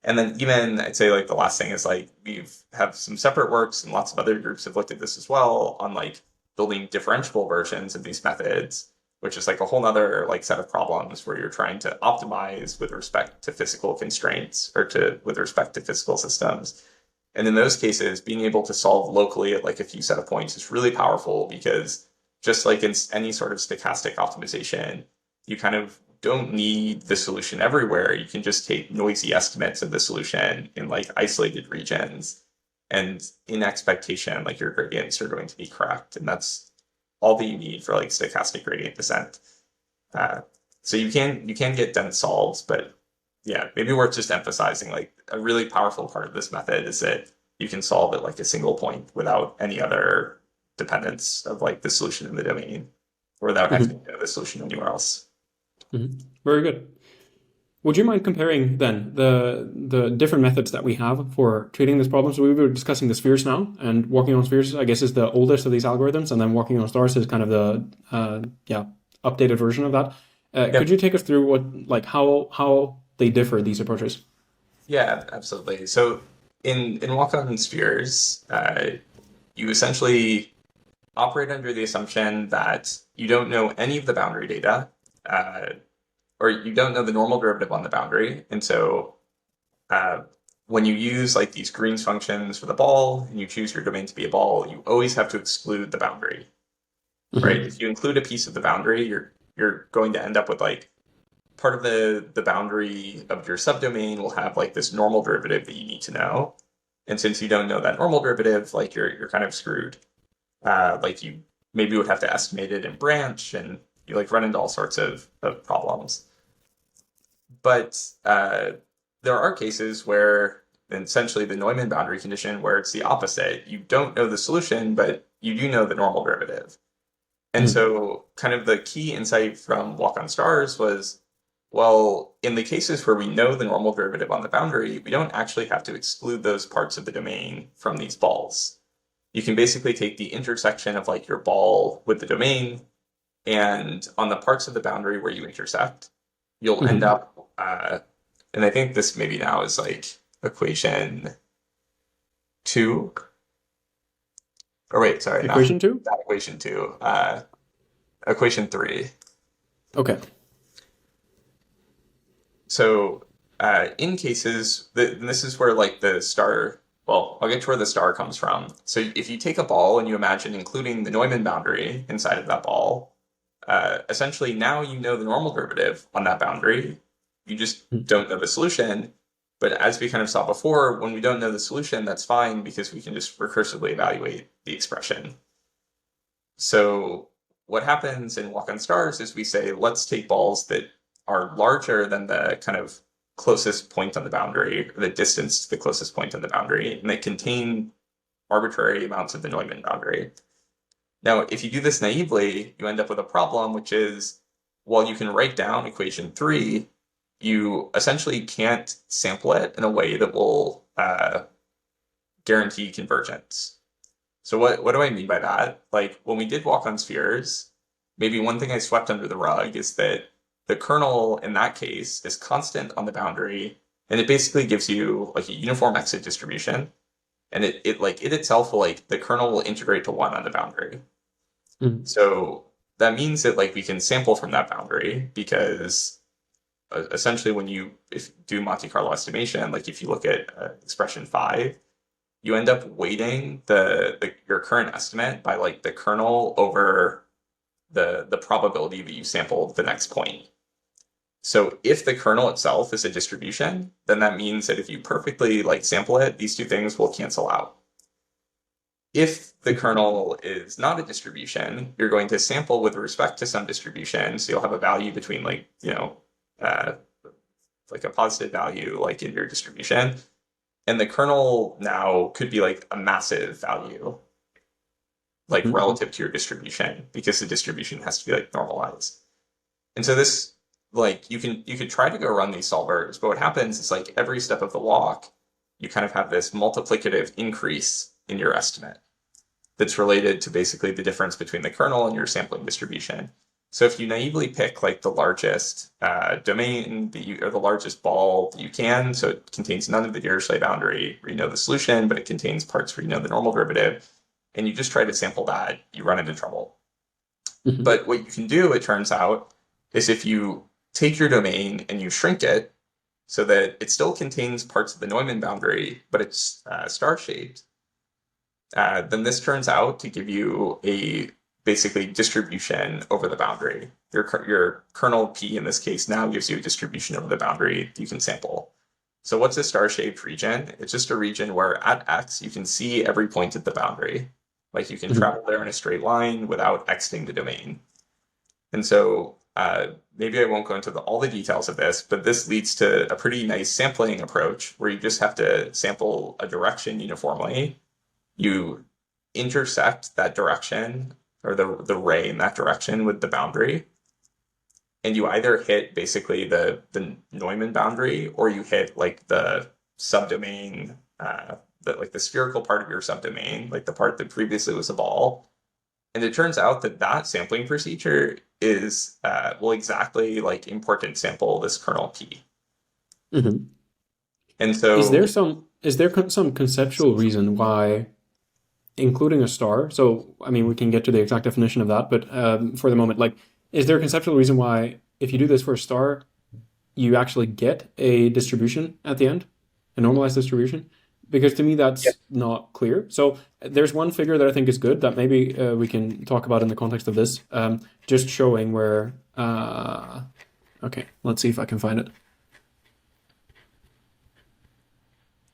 and then even I'd say like the last thing is like we've have some separate works and lots of other groups have looked at this as well on like building differentiable versions of these methods, which is like a whole nother like set of problems where you're trying to optimize with respect to physical constraints or to with respect to physical systems. And in those cases, being able to solve locally at like a few set of points is really powerful because just like in any sort of stochastic optimization, you kind of don't need the solution everywhere. You can just take noisy estimates of the solution in like isolated regions. And in expectation, like your gradients are going to be correct. And that's all that you need for like stochastic gradient descent. Uh, so you can get dense solves, but yeah, maybe worth just emphasizing like a really powerful part of this method is that you can solve at like a single point without any other dependence of like the solution in the domain, or without having Mhm. to know the solution anywhere else. Mhm. Very good. Would you mind comparing then the different methods that we have for treating this problem? So we were discussing the spheres now, and walking on spheres, I guess, is the oldest of these algorithms, and then walking on stars is kind of the yeah, updated version of that. Could Yep. you take us through what like how they differ, these approaches? Yeah, absolutely. So in Walkin spheres, you essentially operate under the assumption that you don't know any of the boundary data, uh, or you don't know the normal derivative on the boundary. And so uh, when you use like these Green's functions for the ball and you choose your domain to be a ball, you always have to exclude the boundary, right? Hmm. If you include a piece of the boundary, you're going to end up with like part of the boundary of your subdomain will have like this normal derivative that you need to know. And since you don't know that normal derivative, like you're kind of screwed. Like you maybe would have to estimate it in branch and you like run into all sorts of problems. But there are cases where essentially the Neumann boundary condition where it's the opposite. You don't know the solution, but you do know the normal derivative. And Hmm. so kind of the key insight from Walk on Stars was, well, in the cases where we know the normal derivative on the boundary, we don't actually have to exclude those parts of the domain from these balls. You can basically take the intersection of like your ball with the domain, and on the parts of the boundary where you intersect, you'll end Hmm. up, and I think this maybe now is like equation two, or wait, sorry, not, Equation two? not equation two, equation three. Okay. So in cases, this is where like the star. Well, I'll get to where the star comes from. So if you take a ball and you imagine including the Neumann boundary inside of that ball, essentially now you know the normal derivative on that boundary. You just Mm. don't know the solution. But as we kind of saw before, when we don't know the solution, that's fine because we can just recursively evaluate the expression. So what happens in Walk on Stars is we say, let's take balls that are larger than the kind of closest point on the boundary, or the distance to the closest point on the boundary, and they contain arbitrary amounts of the Neumann boundary. Now, if you do this naively, you end up with a problem, which is, while you can write down equation 3, you essentially can't sample it in a way that will guarantee convergence. So what do I mean by that? Like when we did Walk on Spheres, maybe one thing I swept under the rug is that the kernel in that case is constant on the boundary, and it basically gives you like a uniform exit distribution. And it itself will like the kernel will integrate to 1 on the boundary. Mm. So that means that like we can sample from that boundary because essentially when you do Monte Carlo estimation, like if you look at expression 5, you end up weighting your current estimate by like the kernel over the probability that you sample the next point. So if the kernel itself is a distribution, then that means that if you perfectly like sample it, these two things will cancel out. If the kernel is not a distribution, you're going to sample with respect to some distribution. So you'll have a value between like, like a positive value like in your distribution. And the kernel now could be like a massive value, like Mm. relative to your distribution, because the distribution has to be like normalized. And so this, like you could try to go run these solvers, but what happens is like every step of the walk, you kind of have this multiplicative increase in your estimate that's related to basically the difference between the kernel and your sampling distribution. So if you naively pick like the largest domain or the largest ball that you can, so it contains none of the Dirichlet boundary where you know the solution, but it contains parts where you know the normal derivative, and you just try to sample that, you run into trouble. Mhm. But what you can do, it turns out, is if you take your domain and you shrink it so that it still contains parts of the Neumann boundary, but it's star-shaped, then this turns out to give you a basically distribution over the boundary. Your kernel P in this case now gives you a distribution over the boundary you can sample. So what's a star-shaped region? It's just a region where at X you can see every point at the boundary. Like you can Mhm. travel there in a straight line without exiting the domain. And so maybe I won't go into all the details of this, but this leads to a pretty nice sampling approach where you just have to sample a direction uniformly. You intersect that direction or the ray in that direction with the boundary, and you either hit basically the Neumann boundary or you hit like the subdomain, like the spherical part of your subdomain, like the part that previously was a ball. And it turns out that sampling procedure is will exactly like important sample this kernel P. Mhm. And Is there so some conceptual reason why including a star? So I mean, we can get to the exact definition of that, but for the moment, like, is there a conceptual reason why if you do this for a star, you actually get a distribution at the end, a normalized distribution? Because to me, that's not clear. So there's one figure that I think is good that maybe we can talk about in the context of this, just showing where. Okay, let's see if I can find it.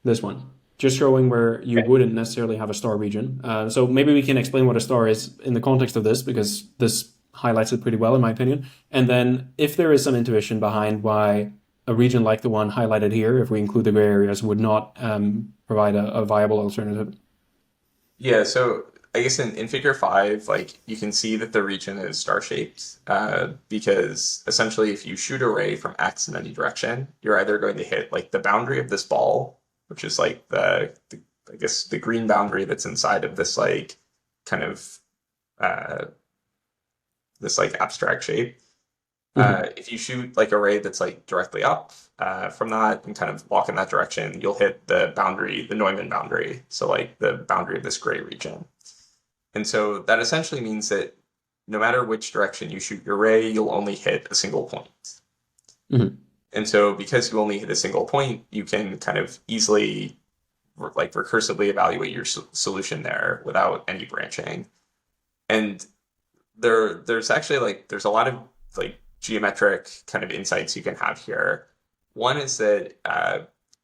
This one. Just showing where you wouldn't necessarily have a star region. So maybe we can explain what a star is in the context of this, because this highlights it pretty well, in my opinion. And then if there is some intuition behind why a region like the one highlighted here, if we include the gray areas, would not provide a viable alternative. yeah, so I guess in figure 5, like you can see that the region is star-shaped because essentially if you shoot a ray from X in any direction, you're either going to hit like the boundary of this ball, which is like I guess the green boundary that's inside of this like kind of uh, this like abstract shape. Mhm. If you shoot like a ray that's like directly up from that and kind of walk in that direction, you'll hit the boundary, the Neumann boundary. So like the boundary of this gray region. And so that essentially means that no matter which direction you shoot your ray, you'll only hit a single point. Mhm. And so because you only hit a single point, you can kind of easily like recursively evaluate your solution there without any branching. And there's actually like there's a lot of like geometric kind of insights you can have here. One is that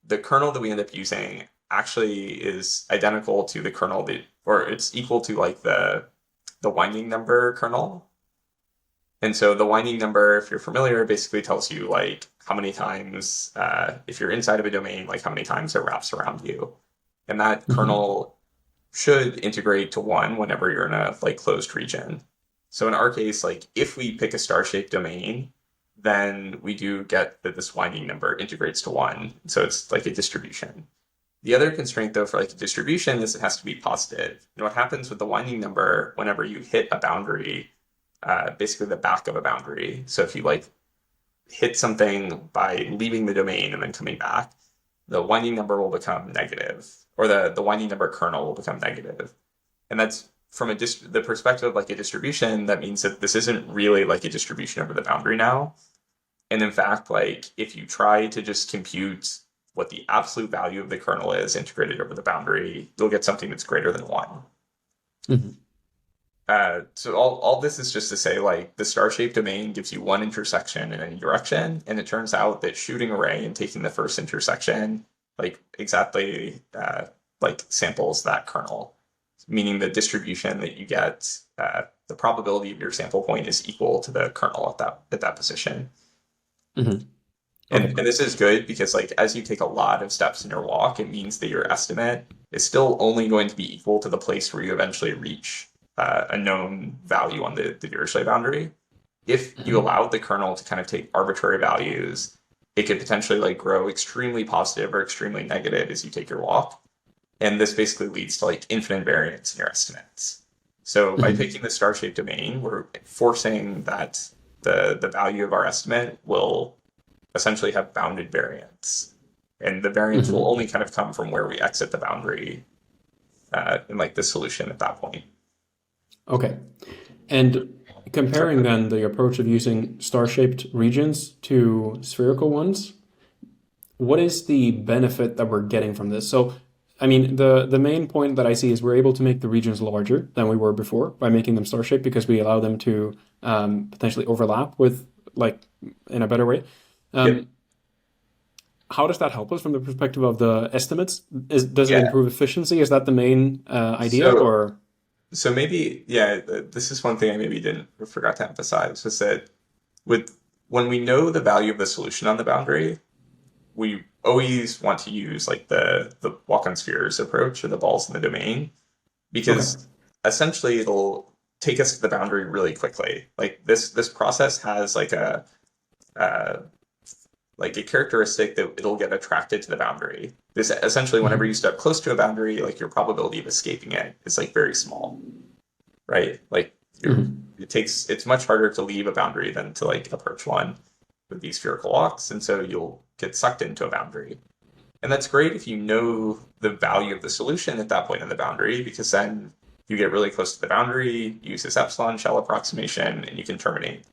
the kernel that we end up using actually is identical to the kernel that, or it's equal to like the winding number kernel. And so the winding number, if you're familiar, basically tells you like how many times, if you're inside of a domain, like how many times it wraps around you. And that kernel should integrate to 1 whenever you're in a like closed region. So in our case, like if we pick a star-shaped domain, then we do get that this winding number integrates to 1. So it's like a distribution. The other constraint though for like a distribution is it has to be positive. And what happens with the winding number whenever you hit a boundary, basically the back of a boundary. So if you like hit something by leaving the domain and then coming back, the winding number will become negative, or the winding number kernel will become negative. And that's from the perspective of like a distribution, that means that this isn't really like a distribution over the boundary now. And in fact, like if you try to just compute what the absolute value of the kernel is integrated over the boundary, you'll get something that's greater than 1. So all this is just to say, like, the star-shaped domain gives you one intersection in any direction, and it turns out that shooting array and taking the first intersection, like, exactly like samples that kernel, meaning the distribution that you get, the probability of your sample point is equal to the kernel at that position. And this is good because, like, as you take a lot of steps in your walk, it means that your estimate is still only going to be equal to the place where you eventually reach a known value on the Dirichlet boundary. If you allow the kernel to kind of take arbitrary values, it could potentially like grow extremely positive or extremely negative as you take your walk. And this basically leads to like infinite variance in your estimates. So by picking the star-shaped domain, we're forcing that the value of our estimate will essentially have bounded variance. And the variance will only kind of come from where we exit the boundary in like the solution at that point. Okay. And comparing then the approach of using star-shaped regions to spherical ones, what is the benefit that we're getting from this? So, I mean, the main point that I see is we're able to make the regions larger than we were before by making them star-shaped because we allow them to potentially overlap with, like, in a better way. How does that help us from the perspective of the estimates? Does it improve efficiency? Is that the main idea, or...? So maybe, this is one thing I maybe forgot to emphasize, was that when we know the value of the solution on the boundary, we always want to use like the Walkin spheres approach, or the balls in the domain, because essentially it'll take us to the boundary really quickly. Like this process has like a characteristic that it'll get attracted to the boundary. This essentially, whenever you step close to a boundary, like your probability of escaping it is like very small, right? Like it's much harder to leave a boundary than to like approach one with these spherical walks, and so you'll get sucked into a boundary. And that's great if you know the value of the solution at that point in the boundary, because then you get really close to the boundary, use this epsilon shell approximation, and you can terminate.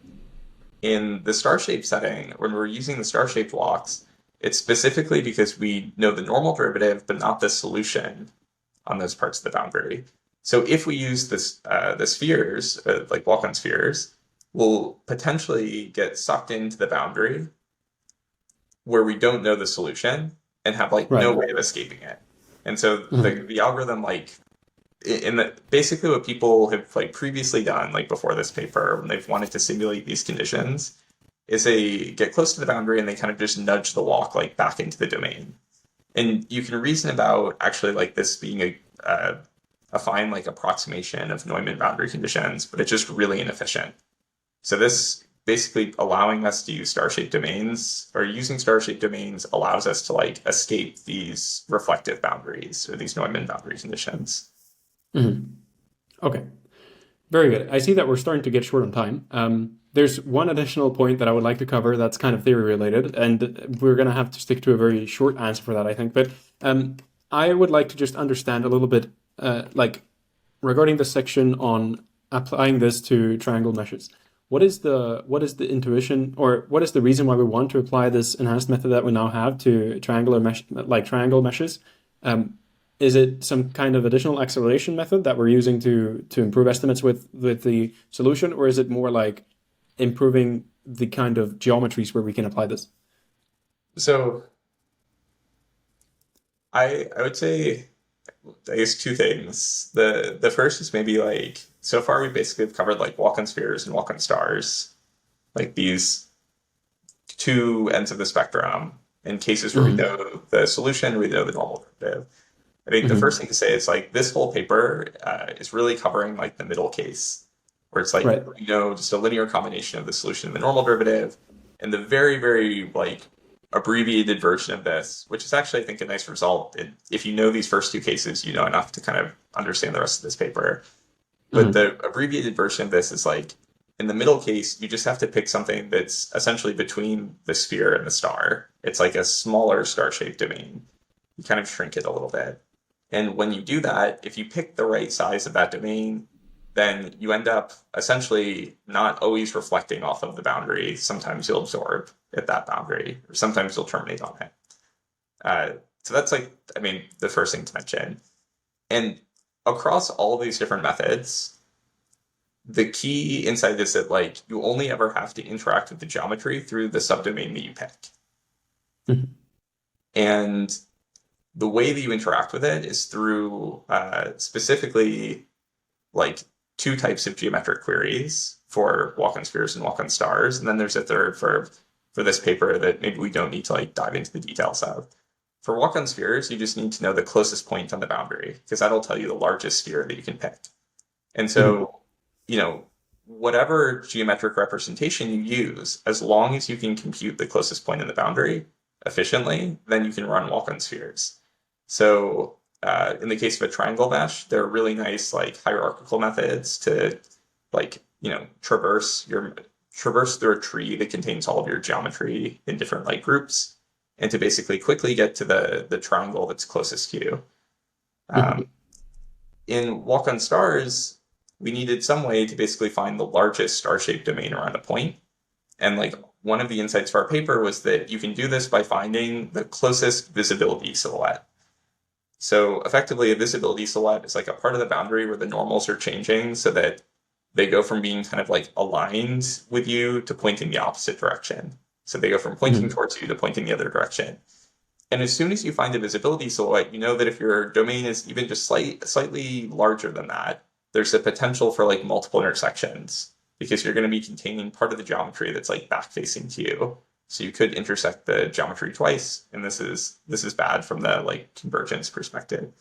In the star-shaped setting, when we're using the star-shaped walks, it's specifically because we know the normal derivative, but not the solution on those parts of the boundary. So if we use the spheres, like Walkin spheres, we'll potentially get sucked into the boundary where we don't know the solution and have like no way of escaping it. And so the algorithm, like, basically what people have like previously done, like before this paper, when they've wanted to simulate these conditions, is they get close to the boundary and they kind of just nudge the walk like back into the domain. And you can reason about actually like this being a fine like approximation of Neumann boundary conditions, but it's just really inefficient. So this basically allowing us to use star-shaped domains, or using star-shaped domains, allows us to like escape these reflective boundaries or these Neumann boundary conditions. Okay, very good. I see that we're starting to get short on time. There's one additional point that I would like to cover that's kind of theory related, and we're going to have to stick to a very short answer for that, I think. But I would like to just understand a little bit, like, regarding the section on applying this to triangle meshes. What is the intuition, or what is the reason why we want to apply this enhanced method that we now have to triangle meshes? Is it some kind of additional acceleration method that we're using to improve estimates with the solution, or is it more like improving the kind of geometries where we can apply this? So I would say, I guess, two things. The first is maybe like, so far we basically have covered like walk-on spheres and walk-on stars, like these two ends of the spectrum in cases where we Hmm. know the solution, we know the normal derivative. I think the first Hmm. thing to say is like this whole paper is really covering like the middle case, where it's like, Right. just a linear combination of the solution and the normal derivative, and the very, very like abbreviated version of this, which is actually, I think, a nice result. If you know these first two cases, you know enough to kind of understand the rest of this paper. But Hmm. the abbreviated version of this is like, in the middle case, you just have to pick something that's essentially between the sphere and the star. It's like a smaller star-shaped domain. You kind of shrink it a little bit. And when you do that, if you pick the right size of that domain, then you end up essentially not always reflecting off of the boundary. Sometimes you'll absorb at that boundary, or sometimes you'll terminate on it. Uh, so that's like, I mean, the first thing to mention. And across all of these different methods, the key insight is that like you only ever have to interact with the geometry through the subdomain that you pick. Hmm. And the way that you interact with it is through specifically like two types of geometric queries for walk-on spheres and walk-on stars, and then there's a third for this paper that maybe we don't need to like dive into the details of. For walk-on spheres, you just need to know the closest point on the boundary because that'll tell you the largest sphere that you can pick. And Hmm. so, you know, whatever geometric representation you use, as long as you can compute the closest point in the boundary efficiently, then you can run walk-on spheres. So, in the case of a triangle mesh, there are really nice like hierarchical methods to like, traverse through a tree that contains all of your geometry in different like groups, and to basically quickly get to the triangle that's closest to you. Um, Hmm. in Walk on Stars, we needed some way to basically find the largest star-shaped domain around a point. And like one of the insights of our paper was that you can do this by finding the closest visibility silhouette. So effectively, a visibility silhouette is like a part of the boundary where the normals are changing so that they go from being kind of like aligned with you to pointing the opposite direction. So they go from pointing Hmm. towards you to pointing the other direction. And as soon as you find a visibility silhouette, you know that if your domain is even just slightly larger than that, there's a potential for like multiple intersections because you're going to be containing part of the geometry that's like back facing to you. So you could intersect the geometry twice, and this is bad from the like convergence perspective.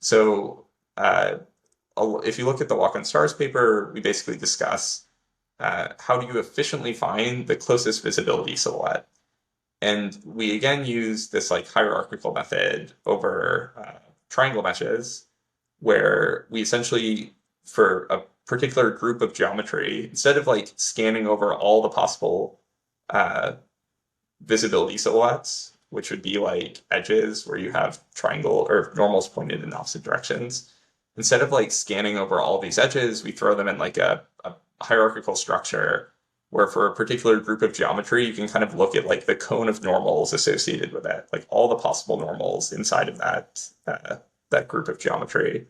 So uh, if you look at the Walk on Stars paper, we basically discuss how do you efficiently find the closest visibility silhouette. And we again use this like hierarchical method over triangle meshes, where we essentially, for a particular group of geometry, instead of like scanning over all the possible uh, visibility silhouettes, which would be like edges where you have triangle or normals pointed in opposite directions, instead of like scanning over all these edges, we throw them in like a hierarchical structure where for a particular group of geometry, you can kind of look at like the cone of normals associated with it, like all the possible normals inside of that group of geometry.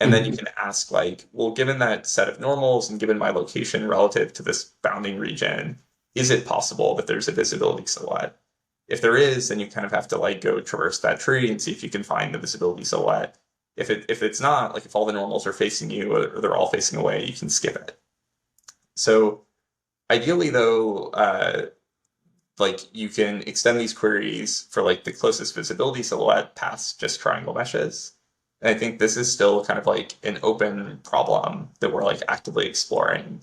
And then you Hmm. can ask like, well, given that set of normals and given my location relative to this bounding region, is it possible that there's a visibility silhouette? If there is, then you kind of have to like go traverse that tree and see if you can find the visibility silhouette. If it's not, like if all the normals are facing you or they're all facing away, you can skip it. So ideally though, like you can extend these queries for like the closest visibility silhouette past just triangle meshes. And I think this is still kind of like an open problem that we're like actively exploring.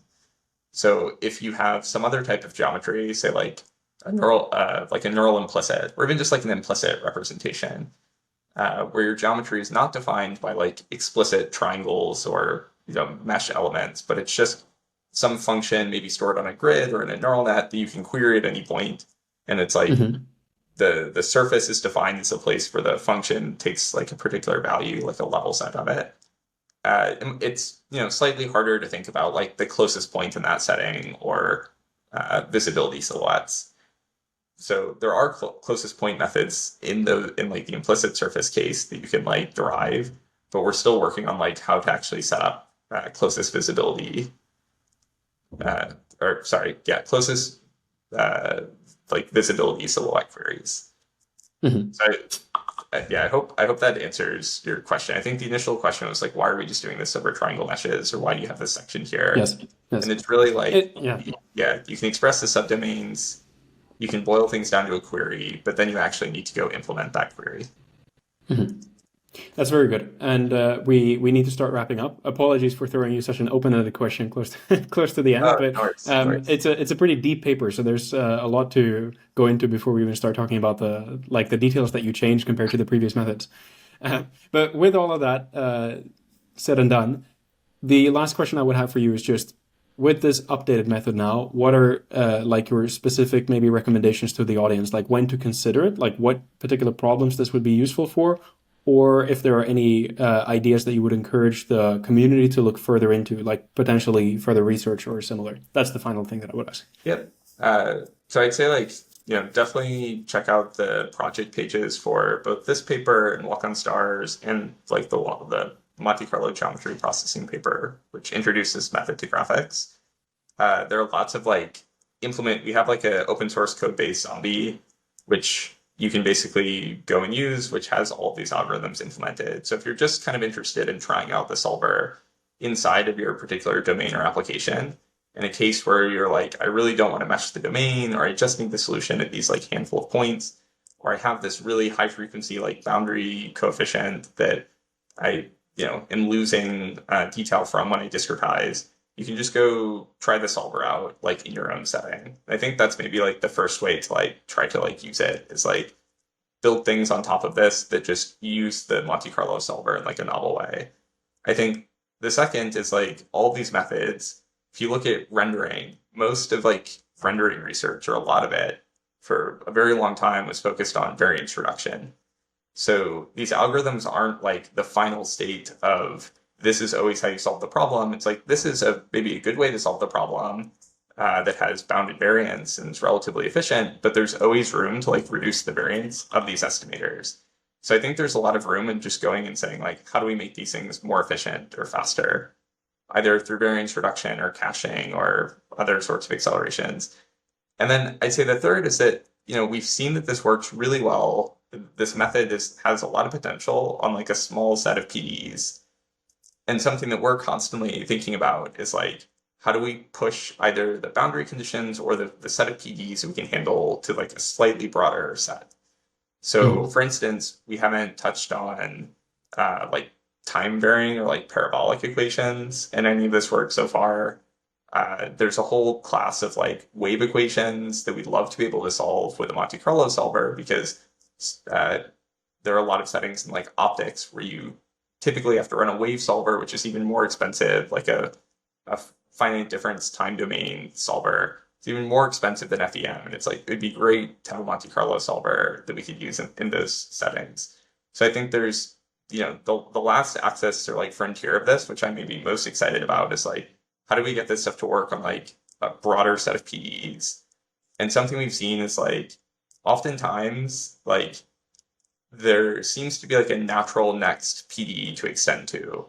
So if you have some other type of geometry, say like a neural implicit, or even just like an implicit representation, where your geometry is not defined by like explicit triangles or mesh elements, but it's just some function maybe stored on a grid or in a neural net that you can query at any point, and it's like Hmm. the surface is defined as a place where the function takes like a particular value, like a level set of it. It's slightly harder to think about like the closest point in that setting or visibility silhouettes. so there are closest point methods in like the implicit surface case that you can like derive, but we're still working on like how to actually set up closest visibility, or sorry, yeah, closest like visibility silhouette queries. Mm-hmm. So yeah, I hope that answers your question. I think the initial question was like, why are we just doing this over triangle meshes, or why do you have this section here? Yes. Yes. And it's really like, Yeah. yeah, you can express the subdomains, you can boil things down to a query, but then you actually need to go implement that query. Mm-hmm. That's very good. And we need to start wrapping up. Apologies for throwing you such an open-ended question close to the end, but No worries. it's a pretty deep paper, so there's a lot to go into before we even start talking about the details that you changed compared to the previous methods. But with all of that said and done, the last question I would have for you is just, with this updated method now, what are like your specific maybe recommendations to the audience, like when to consider it, like what particular problems this would be useful for, or if there are any ideas that you would encourage the community to look further into, like potentially further research or similar. That's the final thing that I would ask. Yep. So I'd say like, definitely check out the project pages for both this paper and Walk on Stars and like the Monte Carlo geometry processing paper, which introduced this method to graphics. There are lots of like we have like an open source code base zombie, which you can basically go and use, which has all of these algorithms implemented. So if you're just kind of interested in trying out the solver inside of your particular domain or application, in a case where you're like, I really don't want to mesh the domain, or I just need the solution at these like handful of points, or I have this really high frequency like boundary coefficient that I am losing detail from when I discretize, you can just go try the solver out like in your own setting. I think that's maybe like the first way to like try to like use it, is like build things on top of this that just use the Monte Carlo solver in like a novel way. I think the second is like all of these methods. If you look at rendering, most of like rendering research, or a lot of it, for a very long time was focused on variance reduction. So these algorithms aren't like the final state of this is always how you solve the problem. It's like, this is maybe a good way to solve the problem that has bounded variance and is relatively efficient, but there's always room to like reduce the variance of these estimators. So I think there's a lot of room in just going and saying like, how do we make these things more efficient or faster, either through variance reduction or caching or other sorts of accelerations. And then I'd say the third is that, we've seen that this works really well. This method has a lot of potential on like a small set of PDEs. And something that we're constantly thinking about is like, how do we push either the boundary conditions or the set of PDEs we can handle to like a slightly broader set? So for instance, we haven't touched on like time varying or like parabolic equations in any of this work so far. There's a whole class of like wave equations that we'd love to be able to solve with a Monte Carlo solver, because there are a lot of settings in like optics where you typically have to run a wave solver, which is even more expensive, like a finite difference time domain solver. It's even more expensive than FEM. And it's like, it'd be great to have a Monte Carlo solver that we could use in those settings. So I think there's, the last axis or like frontier of this, which I'm maybe most excited about, is like, how do we get this stuff to work on like a broader set of PDEs? And something we've seen is like, oftentimes, like, there seems to be like a natural next PDE to extend to.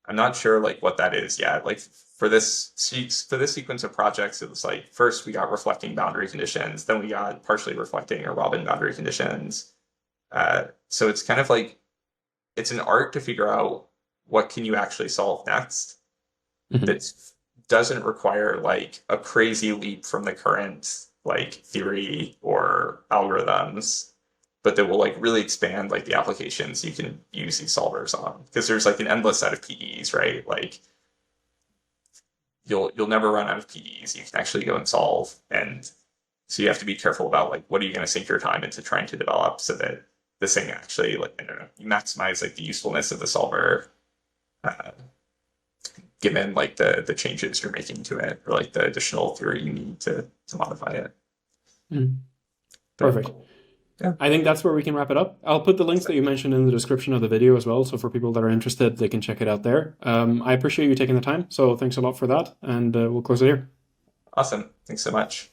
I'm not sure like what that is yet. Like for this sequence of projects, it was like, first we got reflecting boundary conditions, then we got partially reflecting or Robin boundary conditions. So it's kind of like, it's an art to figure out what can you actually solve next that doesn't require like a crazy leap from the current like theory or algorithms, but that will like really expand like the applications you can use these solvers on, because there's like an endless set of PDEs, right? Like you'll never run out of PDEs you can actually go and solve. And so you have to be careful about like, what are you going to sink your time into trying to develop so that this thing actually, like, I don't know, you maximize like the usefulness of the solver, given like the changes you're making to it, or like the additional theory you need to modify it. Perfect. Yeah. I think that's where we can wrap it up. I'll put the links that you mentioned in the description of the video as well, so for people that are interested, they can check it out there. I appreciate you taking the time, so thanks a lot for that, and we'll close it here. Awesome. Thanks so much.